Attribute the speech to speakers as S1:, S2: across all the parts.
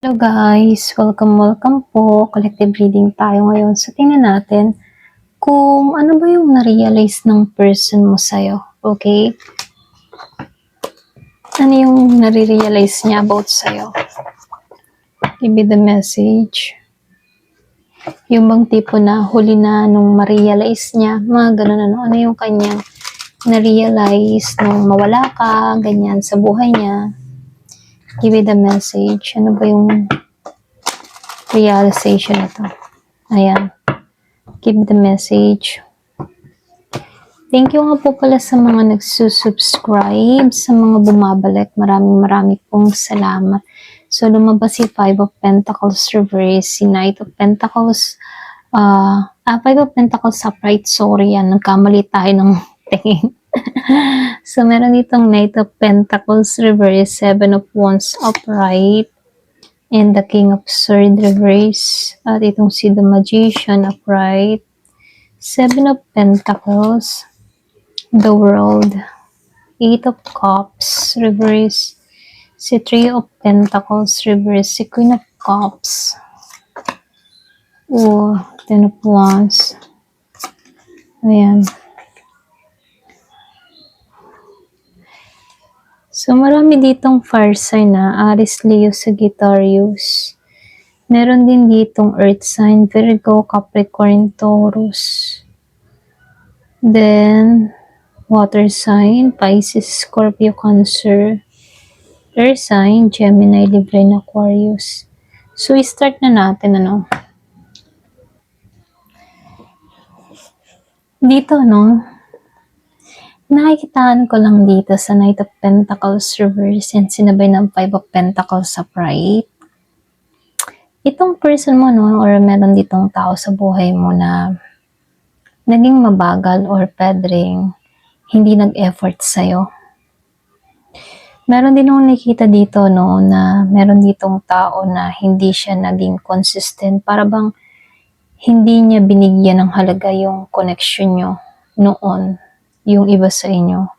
S1: Hello guys! Welcome po. Collective reading tayo ngayon. So, tingnan natin kung ano ba yung na-realize ng person mo sa'yo. Okay? Ano yung nare-realize niya about sa'yo? Give me the message. Yung bang tipo na huli na nung ma-realize niya, mga ganun ano yung kanyang na-realize nung mawala ka, ganyan, sa buhay niya. Give me the message. Ano ba yung realization ito? Ayan. Give me the message. Thank you nga po pala sa mga nagsusubscribe, sa mga bumabalik. Maraming pong salamat. So, lumabas si Five of Pentacles reverse, si Knight of Pentacles, Five of Pentacles upright, sorry yan, nagkamali tayo ng tingin. So, meron ditong Knight of Pentacles reverse, Seven of Wands upright, and the King of Swords reverse, at itong si the Magician upright, Seven of Pentacles, the World, Eight of Cups reverse, si Three of Pentacles reverse, si Queen of Cups, Ten of Wands, ayan. So, marami ditong fire sign na Aries, Leo, Sagittarius. Meron din ditong earth sign, Virgo, Capricorn, Taurus. Then, water sign, Pisces, Scorpio, Cancer. Air sign, Gemini, Libra, and Aquarius. So, start na natin, ano. Dito, no, nakikitaan ko lang dito sa Knight of Pentacles reverse and sinabay ng Five of Pentacles upright. Itong person mo, no, or meron ditong tao sa buhay mo na naging mabagal or pwedeng hindi nag-effort sa'yo. Meron din akong nakikita dito, no, na meron ditong tao na hindi siya naging consistent. Para bang hindi niya binigyan ng halaga yung connection nyo noon, yung iba sa inyo.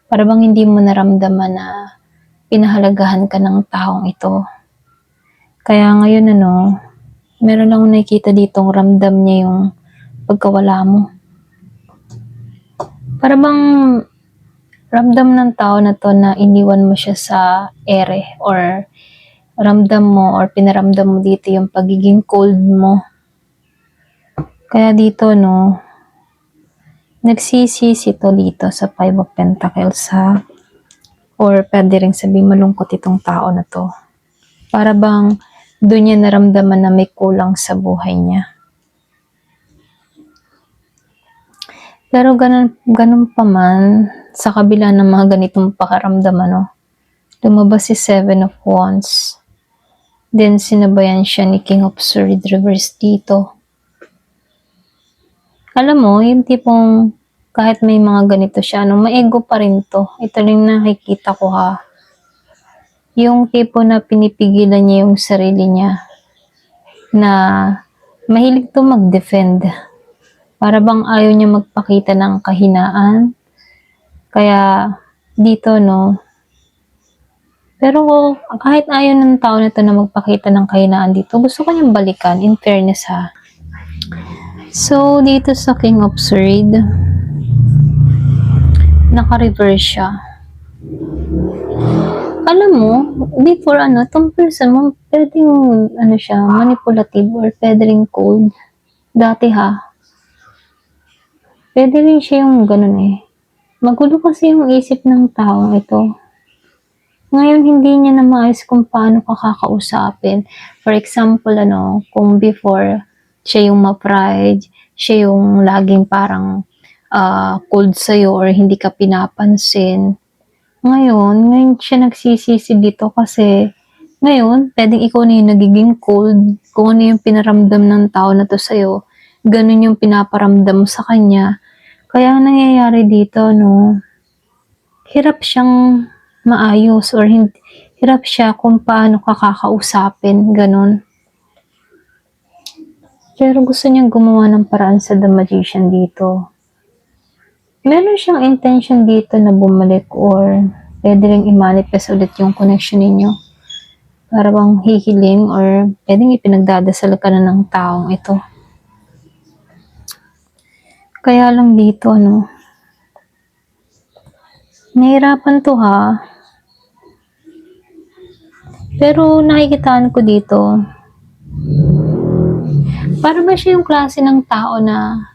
S1: Para bang hindi mo naramdaman na pinahalagahan ka ng taong ito. Kaya ngayon, ano, meron akong nakikita ditong ramdam niya yung pagkawala mo. Para bang ramdam ng tao na to na iniwan mo siya sa ere, or ramdam mo or pinaramdam mo dito yung pagiging cold mo. Kaya dito, no, nagsisisi to dito sa Five of Pentacles, ha? Or pwede rin sabihin malungkot itong tao na to. Para bang doon niya naramdaman na may kulang sa buhay niya. Pero ganun pa man, sa kabila ng mga ganitong pakaramdam, ano, lumabas si Seven of Wands. Then, sinabayan siya ni King of Swords reverse dito. Alam mo, yung tipong kahit may mga ganito siya, no, maego pa rin to. Ito rin nakikita ko, ha. Yung tipo na pinipigilan niya yung sarili niya na mahilig to mag-defend. Para bang ayaw niya magpakita ng kahinaan. Kaya dito, no. Pero kahit ayaw ng tao na to na magpakita ng kahinaan dito, gusto ko niyang balikan, in fairness, ha. So, dito sa King of Swords, naka-reverse siya. Alam mo, before tong person mo, pwedeng, siya, manipulative or pwedeng cold. Dati, ha. Pwede rin siya yung ganun, eh. Magulo kasi yung isip ng taong ito. Ngayon, hindi niya na maayos kung paano ka kakausapin. For example, kung before, siya yung ma-pride, siya yung laging parang cold sa'yo or hindi ka pinapansin. Ngayon siya nagsisisi dito kasi ngayon, pwedeng ikaw na yung nagiging cold. Kung ano yung pinaramdam ng tao na to sa'yo, ganun yung pinaparamdam mo sa kanya. Kaya nangyayari dito, no, hirap siyang maayos or hirap siya kung paano ka kakausapin, ganun. Pero gusto niyang gumawa ng paraan sa The Magician dito. Meron siyang intention dito na bumalik or pwede rin i-manifest ulit yung connection ninyo. Para bang hihiling or pwedeng ipinagdadasal ka na ng taong ito. Kaya lang dito, nahirapan to ha. Pero nakikitaan ko dito, para ba siya yung klase ng tao na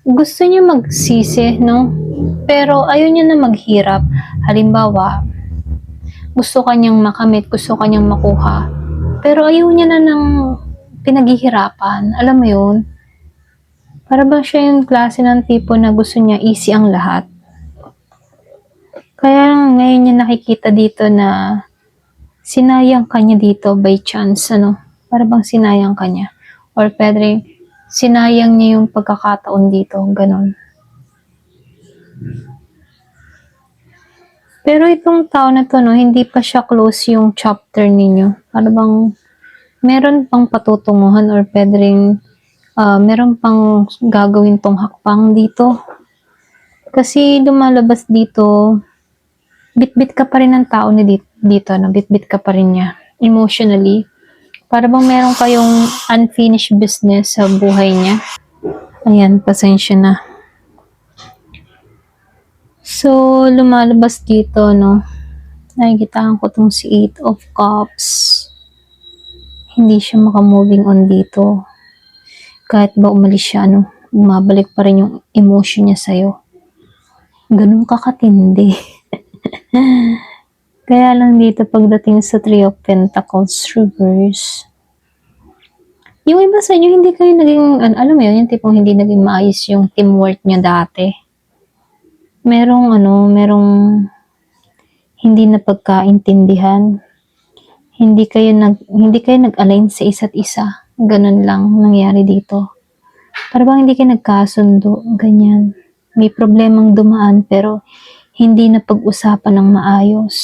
S1: gusto niya magsisi, Pero ayaw niya na maghirap. Halimbawa, gusto kanyang makamit, gusto kanyang makuha. Pero ayaw niya na ng pinaghihirapan. Alam mo yun? Para ba siya yung klase ng tipo na gusto niya easy ang lahat. Kaya ngayon niya nakikita dito na sinayang kanya dito by chance, Para bang sinayang kanya. Or pwede sinayang niya yung pagkakataon dito, ganon. Pero itong tao na to, hindi pa siya close yung chapter ninyo. Para bang meron pang patutunguhan or pwedeng meron pang gagawin tong hakbang dito. Kasi lumalabas dito, bit-bit ka pa rin ng tao ni dito, bit-bit ka pa rin niya emotionally. Para bang meron kayong unfinished business sa buhay niya. Ayan, pasensya na. So, lumalabas dito, Nakikitaan ko tong si 8 of Cups. Hindi siya maka-moving on dito. Kahit ba umalis siya, bumabalik pa rin yung emotion niya sa'yo. Ganun kakatindi. Kaya lang dito, pagdating sa 3 of Pentacles reverse, yung iba sa inyo, hindi kayo naging, alam mo yun, yung tipong hindi naging maayos yung teamwork niya dati. Merong hindi na pagkaintindihan. Hindi kayo nag-align sa isa't isa. Ganun lang nangyari dito. Para bang hindi kayo nagkasundo, ganyan. May problemang dumaan pero hindi na pag-usapan ng maayos.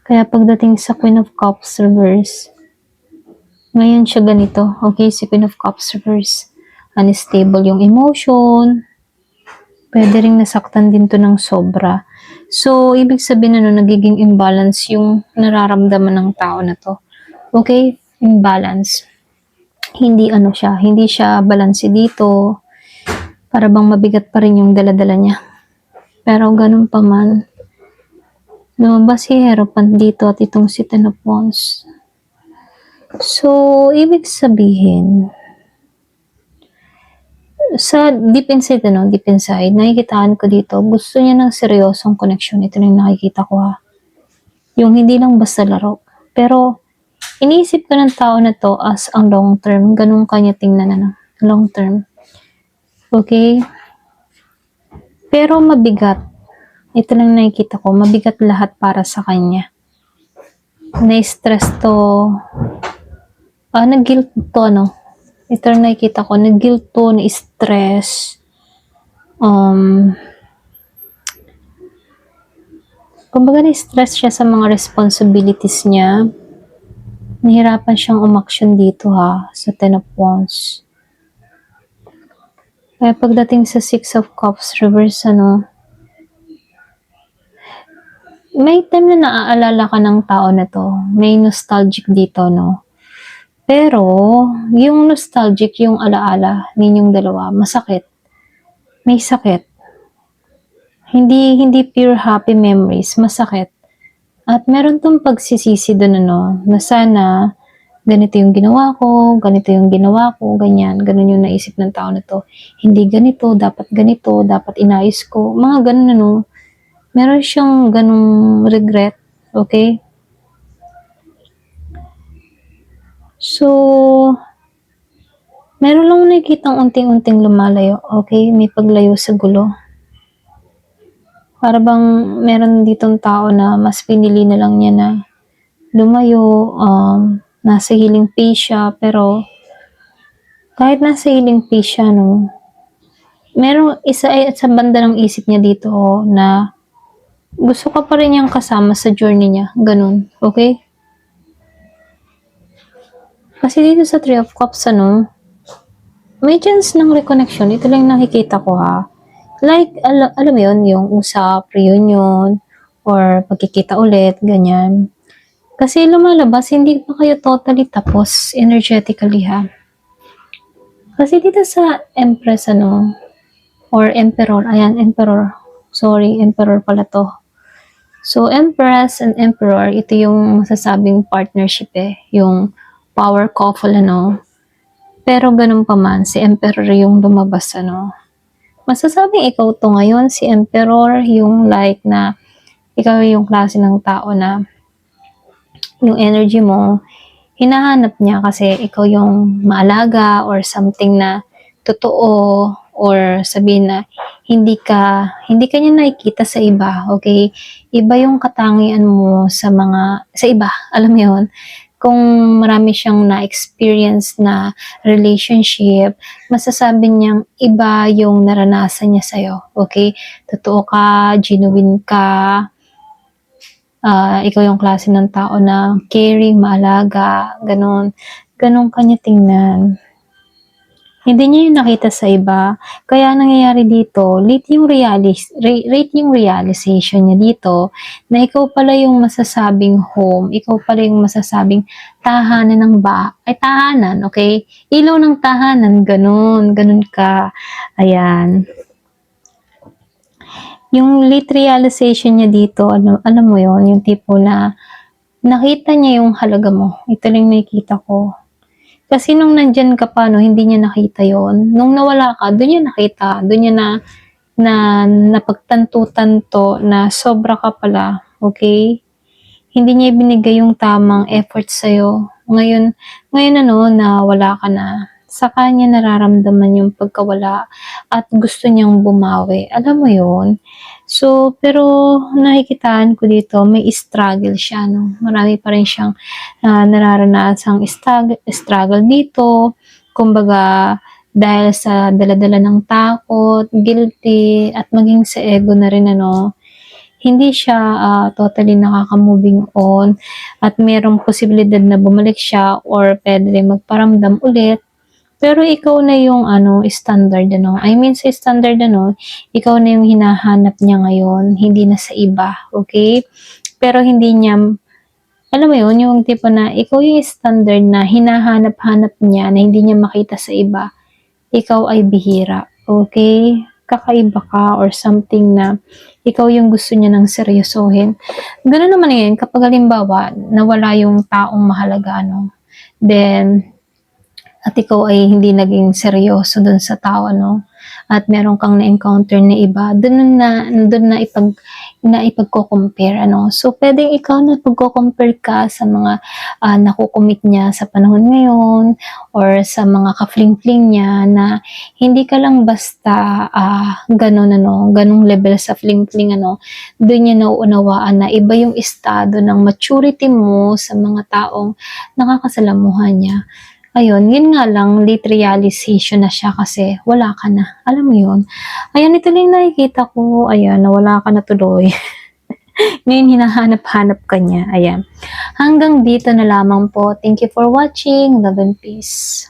S1: Kaya pagdating sa Queen of Cups reverse, ngayon siya ganito. Okay, si Queen of Cups reverse. Unstable yung emotion. Pwede rin nasaktan din to ng sobra. So, ibig sabihin nagiging imbalance yung nararamdaman ng tao na to. Okay? Imbalance. Hindi siya balanse dito. Para bang mabigat pa rin yung daladala niya. Pero ganun pa man, lumabas si Hierophant dito at itong si Ten of Wands. So, ibig sabihin, sa deep inside, nakikitaan ko dito, gusto niya ng seryosong connection. Ito na yung nakikita ko ha. Yung hindi lang basta laro. Pero, iniisip ko ng tao na to as ang long term. Ganun kanya tingnan long term. Okay? Pero mabigat. Ito lang nakikita ko. Mabigat lahat para sa kanya. Na-stress to. Nag-guilt to, Ito lang nakikita ko, nag-guilt to, na-stress. Kumbaga na-stress siya sa mga responsibilities niya. Nahirapan siyang umaksyon dito ha, sa Ten of Wands. Kaya pagdating sa 6 of Cups reverse, may time na naaalala ka ng tao na to. May nostalgic dito, Pero, yung nostalgic, yung alaala ninyong dalawa, masakit. May sakit. Hindi pure happy memories, masakit. At meron tong pagsisisi doon, na sana ganito yung ginawa ko, ganyan. Ganun yung naisip ng tao na to. Hindi ganito, dapat inayos ko. Mga ganun, Meron siyang ganung regret, okay? So, meron lang nakikitang unting-unting lumalayo, okay? May paglayo sa gulo. Para bang meron ditong tao na mas pinili na lang niya na lumayo, nasa healing phase siya, pero kahit nasa healing phase siya, meron isa sa banda ng isip niya dito na gusto ka pa rin niyang kasama sa journey niya, ganun, okay? Kasi dito sa 3 of Cups, may chance ng reconnection. Ito lang nakikita ko ha. Like, alam mo yun, yung usap, reunion, or pagkikita ulit, ganyan. Kasi lumalabas, hindi pa kayo totally tapos energetically ha. Kasi dito sa Empress or Emperor, ayan, Emperor. Sorry, Emperor pala to. So, Empress and Emperor, ito yung masasabing partnership yung power couple Pero ganun pa man, si Emperor yung lumabas Masasabing ikaw to ngayon, si Emperor, yung like na ikaw yung klase ng tao na yung energy mo, hinahanap niya kasi ikaw yung maalaga or something na totoo or sabihin na hindi ka niya nakikita sa iba, okay? Iba yung katangian mo sa iba, alam mo yun? Kung marami siyang na-experience na relationship, masasabi niyang iba yung naranasan niya sa'yo, okay? Totoo ka, genuine ka, ikaw yung klase ng tao na caring, maalaga, ganun. Ganun kanya tingnan. Hindi niya yung nakita sa iba. Kaya nangyayari dito, rate yung realization niya dito na ikaw pala yung masasabing home, ikaw pala yung masasabing tahanan tahanan, okay? Ilaw ng tahanan, ganun ka. Ayan. Yung late realization niya dito, alam mo yon yung tipo na nakita niya yung halaga mo. Ito lang nakikita ko. Kasi nung nandyan ka pa, hindi niya nakita yon. Nung nawala ka, doon niya nakita. Doon niya na napagtanto-tanto na sobra ka pala. Okay? Hindi niya binigay yung tamang effort sa'yo. Ngayon na wala ka na. Sa kanya nararamdaman yung pagkawala at gusto niyang bumawi. Alam mo yon. So, pero nakikitaan ko dito, may struggle siya, Marami pa rin siyang nararanasang struggle dito. Kumbaga, dahil sa daladala ng takot, guilty, at maging sa ego na rin, hindi siya totally nakaka-moving on at merong posibilidad na bumalik siya or pwede rin magparamdam ulit. Pero ikaw na yung standard I mean sa standard ikaw na yung hinahanap niya ngayon, hindi na sa iba, okay? Pero hindi niya, alam mo yun, yung tipo na ikaw yung standard na hinahanap-hanap niya na hindi niya makita sa iba, ikaw ay bihira, okay? Kakaiba ka or something na ikaw yung gusto niya ng seryosohin. Ganun naman yun, kapag halimbawa, nawala yung taong mahalaga, then, at ikaw ay hindi naging seryoso dun sa tao, at meron kang na-encounter na iba, dun na ipagko-compare, So, pwedeng ikaw na pagko-compare ka sa mga nakukumit niya sa panahon ngayon or sa mga ka-fling-fling niya na hindi ka lang basta ganong level sa fling-fling, dun niya nauunawaan na iba yung estado ng maturity mo sa mga taong nakakasalamuhan niya. Ayun, yun nga lang, late realization na siya kasi wala ka na. Alam mo yun? Ayan, ito lang nakikita ko. Ayan, nawala ka na tuloy. Ngayon, hinahanap-hanap ka niya. Ayan. Hanggang dito na lamang po. Thank you for watching. Love and peace.